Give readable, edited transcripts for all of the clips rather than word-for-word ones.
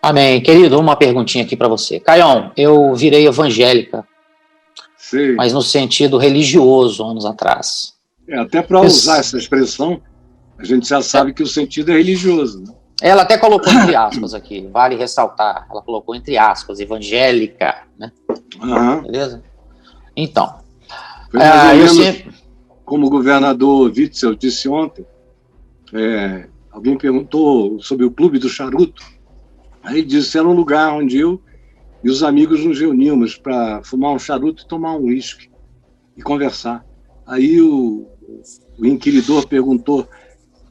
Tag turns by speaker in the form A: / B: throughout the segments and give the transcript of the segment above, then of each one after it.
A: Amém. Querido, uma perguntinha aqui para você. Caião, eu virei evangélica,
B: Sei.
A: mas no sentido religioso, anos atrás.
B: Até para usar essa expressão, a gente já sabe que o sentido é religioso. Né?
A: Ela até colocou entre aspas aqui, vale ressaltar. Ela colocou entre aspas, evangélica, né? Beleza? Então, eu sempre...
B: como o governador Witzel disse ontem, alguém perguntou sobre o Clube do Charuto. Aí disse, era um lugar onde eu e os amigos nos reuníamos para fumar um charuto e tomar um uísque e conversar. Aí o inquiridor perguntou,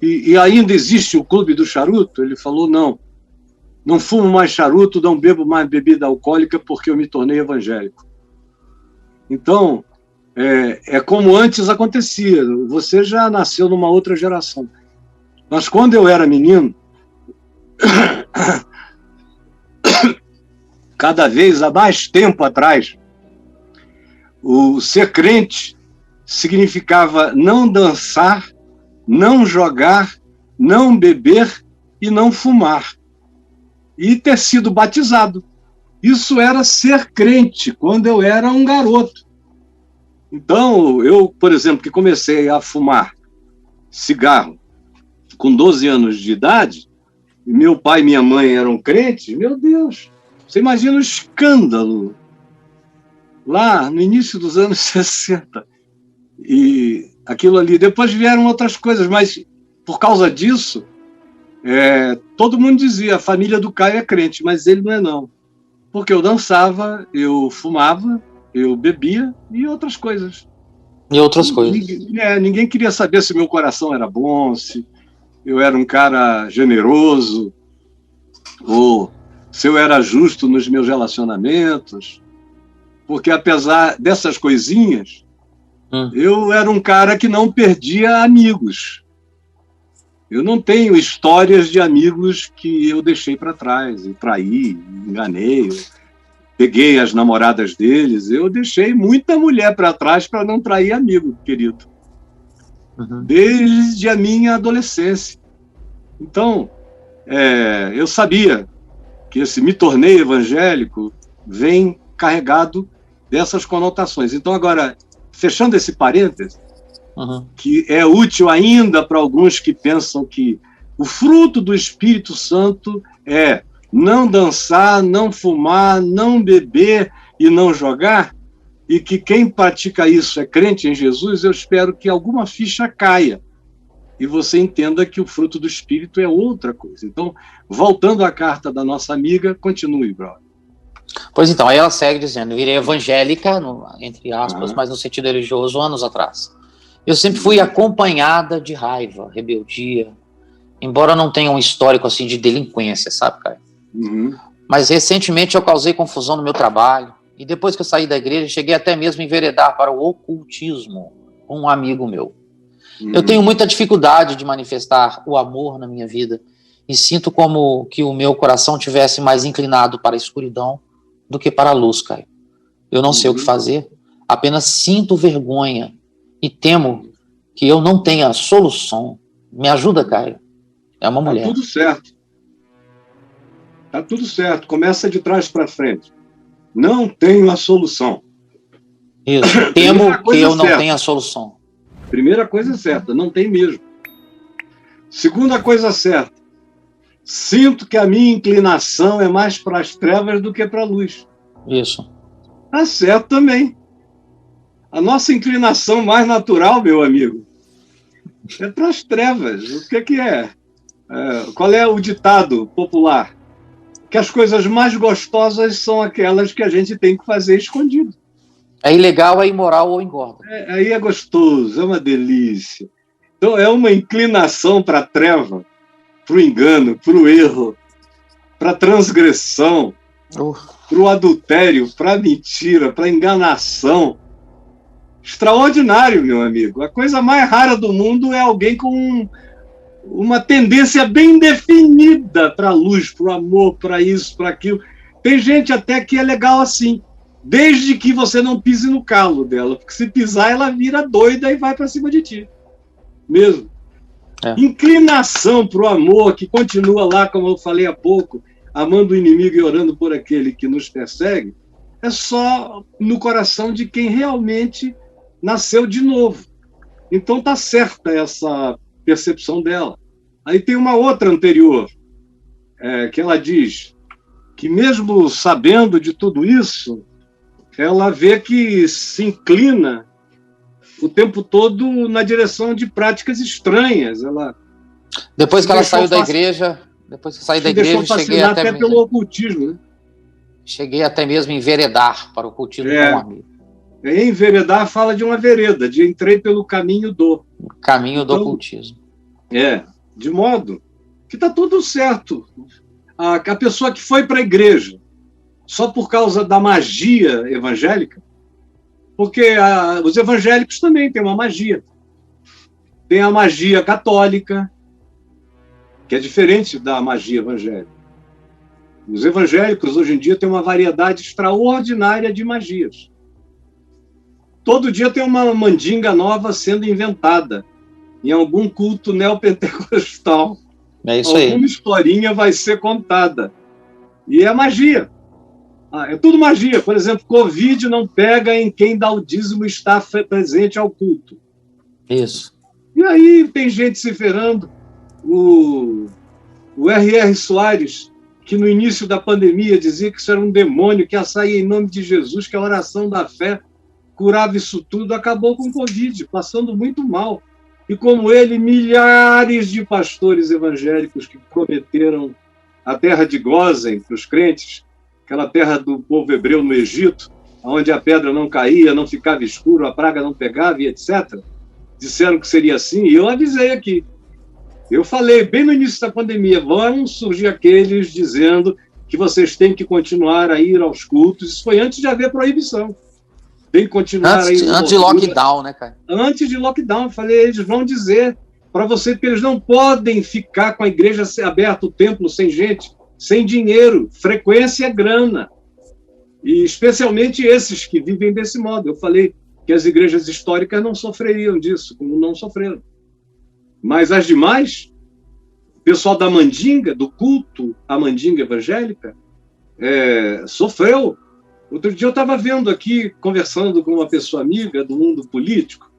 B: e ainda existe o Clube do Charuto? Ele falou, não fumo mais charuto, não bebo mais bebida alcoólica porque eu me tornei evangélico. Então, é como antes acontecia, você já nasceu numa outra geração. Mas quando eu era menino, cada vez há mais tempo atrás, o ser crente significava não dançar, não jogar, não beber e não fumar. E ter sido batizado. Isso era ser crente, quando eu era um garoto. Então, eu, por exemplo, que comecei a fumar cigarro com 12 anos de idade, e meu pai e minha mãe eram crentes, meu Deus, você imagina o escândalo lá no início dos anos 60. E aquilo ali, depois vieram outras coisas, mas por causa disso, todo mundo dizia, a família do Caio é crente, mas ele não é não. Porque eu dançava, eu fumava, eu bebia e outras coisas.
A: E outras coisas.
B: Ninguém queria saber se meu coração era bom, se eu era um cara generoso, ou se eu era justo nos meus relacionamentos. Porque apesar dessas coisinhas, eu era um cara que não perdia amigos. Eu não tenho histórias de amigos que eu deixei para trás, e traí, enganei, peguei as namoradas deles. Eu deixei muita mulher para trás para não trair amigo, querido. Desde a minha adolescência. Então, eu sabia que esse me tornei evangélico vem carregado dessas conotações. Então, agora, fechando esse parêntese, que é útil ainda para alguns que pensam que o fruto do Espírito Santo é não dançar, não fumar, não beber e não jogar, e que quem pratica isso é crente em Jesus, eu espero que alguma ficha caia e você entenda que o fruto do Espírito é outra coisa. Então, voltando à carta da nossa amiga, continue, brother.
A: Pois então, aí ela segue dizendo, virei evangélica, entre aspas, mas no sentido religioso, anos atrás. Eu sempre fui acompanhada de raiva, rebeldia, embora não tenha um histórico assim de delinquência, sabe, Caio? Mas recentemente eu causei confusão no meu trabalho, e depois que eu saí da igreja, cheguei até mesmo a enveredar para o ocultismo com um amigo meu. Eu tenho muita dificuldade de manifestar o amor na minha vida, e sinto como que o meu coração tivesse mais inclinado para a escuridão do que para a luz, Caio. Eu não sei o que fazer, apenas sinto vergonha e temo que eu não tenha solução. Me ajuda, Caio. É uma mulher.
B: Tá tudo certo. Tá tudo certo. Começa de trás para frente. Não tenho a solução.
A: Isso. Temo que eu não tenha a solução.
B: Primeira coisa certa, não tem mesmo. Segunda coisa certa, sinto que a minha inclinação é mais para as trevas do que para a luz.
A: Isso.
B: Tá certo também. A nossa inclinação mais natural, meu amigo, é para as trevas. O que é? Qual é o ditado popular? Que as coisas mais gostosas são aquelas que a gente tem que fazer escondido.
A: É ilegal, é imoral ou engorda.
B: Aí é gostoso, é uma delícia. Então é uma inclinação para a treva, para o engano, para o erro, para a transgressão, para o adultério, para a mentira, para a enganação. Extraordinário, meu amigo. A coisa mais rara do mundo é alguém com uma tendência bem definida para a luz, para o amor, para isso, para aquilo. Tem gente até que é legal assim, desde que você não pise no calo dela, porque se pisar ela vira doida e vai para cima de ti. Mesmo. Inclinação para o amor, que continua lá, como eu falei há pouco, amando o inimigo e orando por aquele que nos persegue, é só no coração de quem realmente nasceu de novo. Então está certa essa percepção dela. Aí tem uma outra anterior, que ela diz que mesmo sabendo de tudo isso, ela vê que se inclina o tempo todo na direção de práticas estranhas. Ela
A: depois que ela saiu da igreja, depois que saí da igreja, cheguei
B: até pelo ocultismo, né?
A: Cheguei até mesmo a enveredar para o ocultismo com um amigo.
B: Enveredar fala de uma vereda, de entrei pelo caminho do.
A: Caminho do ocultismo.
B: De modo que está tudo certo. A pessoa que foi para a igreja só por causa da magia evangélica, porque os evangélicos também têm uma magia. Tem a magia católica, que é diferente da magia evangélica. Os evangélicos, hoje em dia, têm uma variedade extraordinária de magias. Todo dia tem uma mandinga nova sendo inventada em algum culto neopentecostal.
A: É isso aí.
B: Alguma historinha vai ser contada. E é magia. É tudo magia. Por exemplo, Covid não pega em quem dá o dízimo e está presente ao culto.
A: Isso.
B: E aí tem gente se ferrando. O R.R. Soares, que no início da pandemia dizia que isso era um demônio, que ia sair em nome de Jesus, que a oração da fé curava isso tudo, acabou com o Covid, passando muito mal. E como ele, milhares de pastores evangélicos que prometeram a terra de Gósen para os crentes, aquela terra do povo hebreu no Egito, onde a pedra não caía, não ficava escuro, a praga não pegava e etc. Disseram que seria assim, e eu avisei aqui. Eu falei, bem no início da pandemia, vão surgir aqueles dizendo que vocês têm que continuar a ir aos cultos. Isso foi antes de haver proibição. Tem que continuar a ir.
A: Antes de lockdown, né, cara?
B: Antes de lockdown. Eu falei, eles vão dizer para você que eles não podem ficar com a igreja aberta, o templo sem gente, sem dinheiro. Frequência é grana. E especialmente esses que vivem desse modo. Eu falei que as igrejas históricas não sofreriam disso, como não sofreram. Mas as demais, o pessoal da mandinga, do culto à mandinga evangélica, sofreu. Outro dia eu estava vendo aqui, conversando com uma pessoa amiga do mundo político,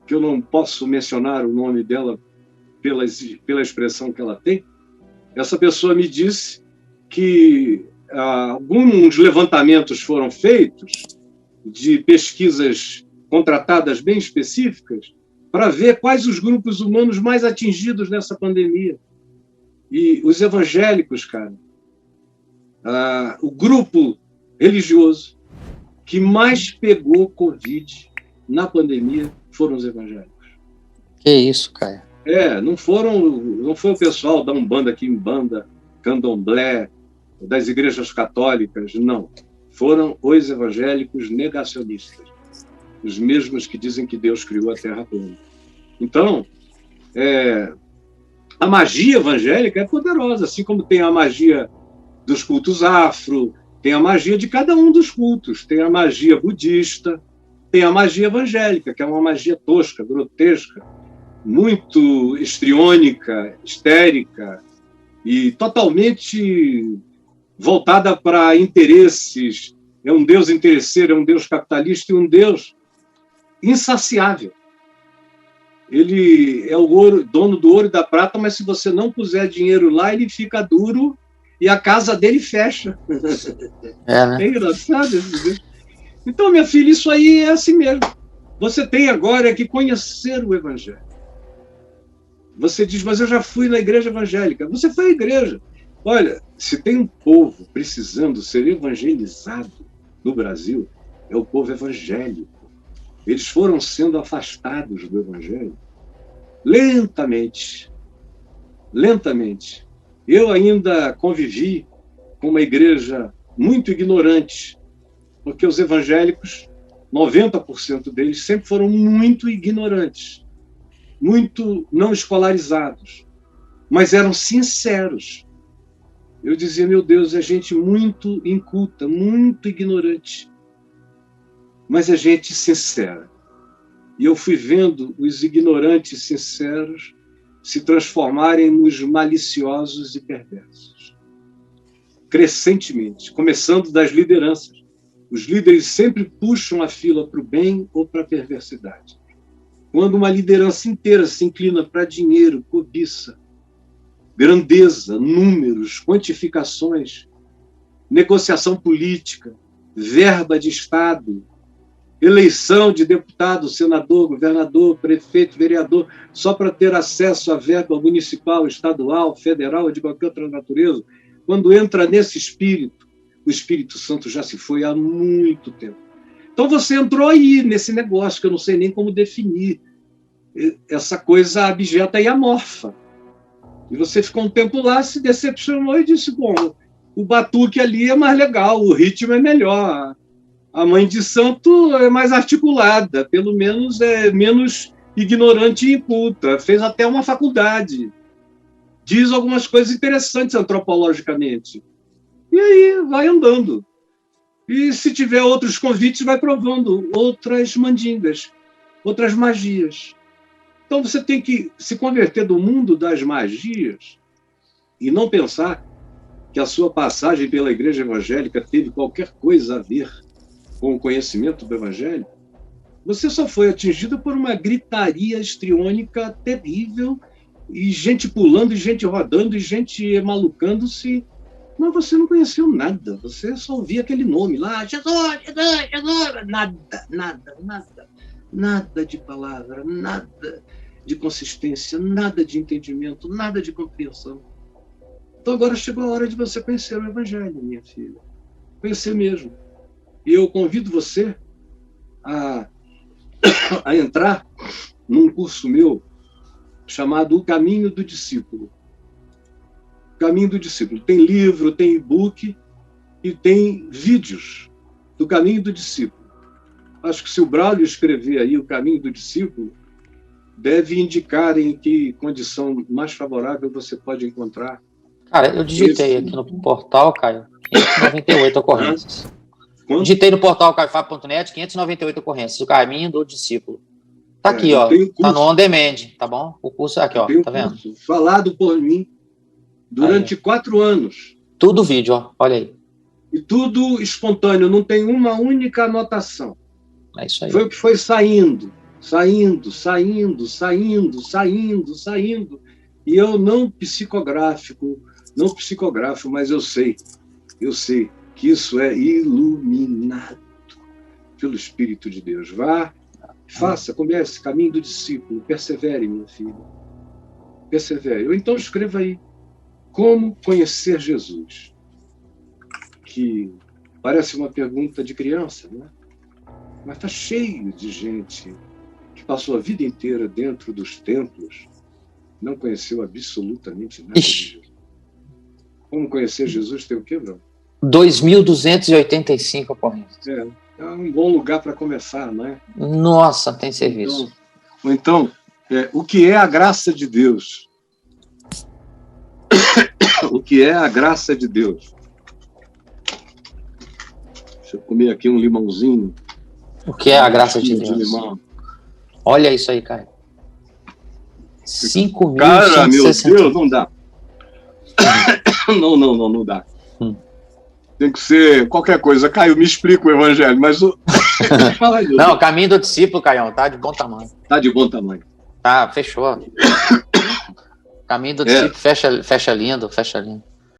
B: que eu não posso mencionar o nome dela pela expressão que ela tem. Essa pessoa me disse que alguns levantamentos foram feitos de pesquisas contratadas bem específicas para ver quais os grupos humanos mais atingidos nessa pandemia. E os evangélicos, cara, o grupo religioso que mais pegou Covid na pandemia foram os evangélicos.
A: Que isso, cara.
B: Não foi o pessoal da Umbanda, Quimbanda, Candomblé, das igrejas católicas, não. Foram os evangélicos negacionistas. Os mesmos que dizem que Deus criou a Terra plana. Então, a magia evangélica é poderosa, assim como tem a magia dos cultos afro, tem a magia de cada um dos cultos, tem a magia budista, tem a magia evangélica, que é uma magia tosca, grotesca, muito histriônica, histérica e totalmente voltada para interesses. É um Deus interesseiro, é um Deus capitalista e um Deus insaciável. Ele é o dono do ouro e da prata, mas se você não puser dinheiro lá, ele fica duro e a casa dele fecha.
A: Né?
B: É engraçado esse Deus. Então, minha filha, isso aí é assim mesmo. Você tem agora que conhecer o Evangelho. Você diz, mas eu já fui na igreja evangélica. Você foi à igreja. Olha, se tem um povo precisando ser evangelizado no Brasil, é o povo evangélico. Eles foram sendo afastados do Evangelho lentamente. Lentamente. Eu ainda convivi com uma igreja muito ignorante, porque os evangélicos, 90% deles, sempre foram muito ignorantes, muito não escolarizados, mas eram sinceros. Eu dizia, meu Deus, é gente muito inculta, muito ignorante, mas é gente sincera. E eu fui vendo os ignorantes sinceros se transformarem nos maliciosos e perversos. crescentemente, começando das lideranças. Os líderes sempre puxam a fila para o bem ou para a perversidade. Quando uma liderança inteira se inclina para dinheiro, cobiça, grandeza, números, quantificações, negociação política, verba de Estado, eleição de deputado, senador, governador, prefeito, vereador, só para ter acesso à verba municipal, estadual, federal ou de qualquer outra natureza, quando entra nesse espírito, o Espírito Santo já se foi há muito tempo. Então você entrou aí nesse negócio que eu não sei nem como definir, essa coisa abjeta e amorfa. E você ficou um tempo lá, se decepcionou e disse, bom, o batuque ali é mais legal, o ritmo é melhor, a mãe de santo é mais articulada, pelo menos é menos ignorante e inculta, fez até uma faculdade, diz algumas coisas interessantes antropologicamente. E aí vai andando. E se tiver outros convites, vai provando outras mandingas, outras magias. Então você tem que se converter do mundo das magias e não pensar que a sua passagem pela igreja evangélica teve qualquer coisa a ver com o conhecimento do evangelho. Você só foi atingido por uma gritaria histriônica terrível e gente pulando, e gente rodando, e gente malucando-se. Mas você não conheceu nada, você só ouvia aquele nome lá, Jesus, Jesus, Jesus, nada de palavra, nada de consistência, nada de entendimento, nada de compreensão. Então agora chegou a hora de você conhecer o Evangelho, minha filha, conhecer mesmo. E eu convido você a entrar num curso meu chamado O Caminho do Discípulo. Caminho do Discípulo. Tem livro, tem e-book e tem vídeos do Caminho do Discípulo. Acho que se o Braulio escrever aí O Caminho do Discípulo, deve indicar em que condição mais favorável você pode encontrar.
A: Cara, eu digitei aqui no portal, Caio, 598 ocorrências.
B: Quanto?
A: Digitei no portal caifab.net 598 ocorrências, O Caminho do Discípulo. Tá aqui, ó. Tá no On Demand, tá bom? O curso aqui, ó. Tá vendo?
B: Falado por mim durante 4 anos.
A: Tudo vídeo, ó. Olha aí.
B: E tudo espontâneo, não tem uma única anotação.
A: É isso aí.
B: Foi o que foi saindo. E eu não psicografo, mas eu sei que isso é iluminado pelo Espírito de Deus. Vá, faça, comece, caminho do discípulo, persevere, minha filha. Persevere. Ou então escreva aí, como conhecer Jesus? Que parece uma pergunta de criança, né? Mas está cheio de gente que passou a vida inteira dentro dos templos, não conheceu absolutamente nada de Jesus. Como conhecer Jesus tem o quê, Bruno?
A: 2.285 ocorrências.
B: É um bom lugar para começar, não é?
A: Nossa, tem serviço.
B: Então, o que é a graça de Deus? O que é a graça de Deus? Deixa eu comer aqui um limãozinho.
A: O que é a graça de Deus?
B: Limão.
A: Olha isso aí, Caio. 5.160.
B: Cara, meu Deus, não dá. Não dá. Tem que ser qualquer coisa. Caio, me explica o evangelho, mas o...
A: Não, o Caminho do Discípulo, Caião, tá de bom tamanho.
B: Tá de bom tamanho.
A: Tá, fechou. Caminho do Discípulo, fecha lindo, fecha lindo.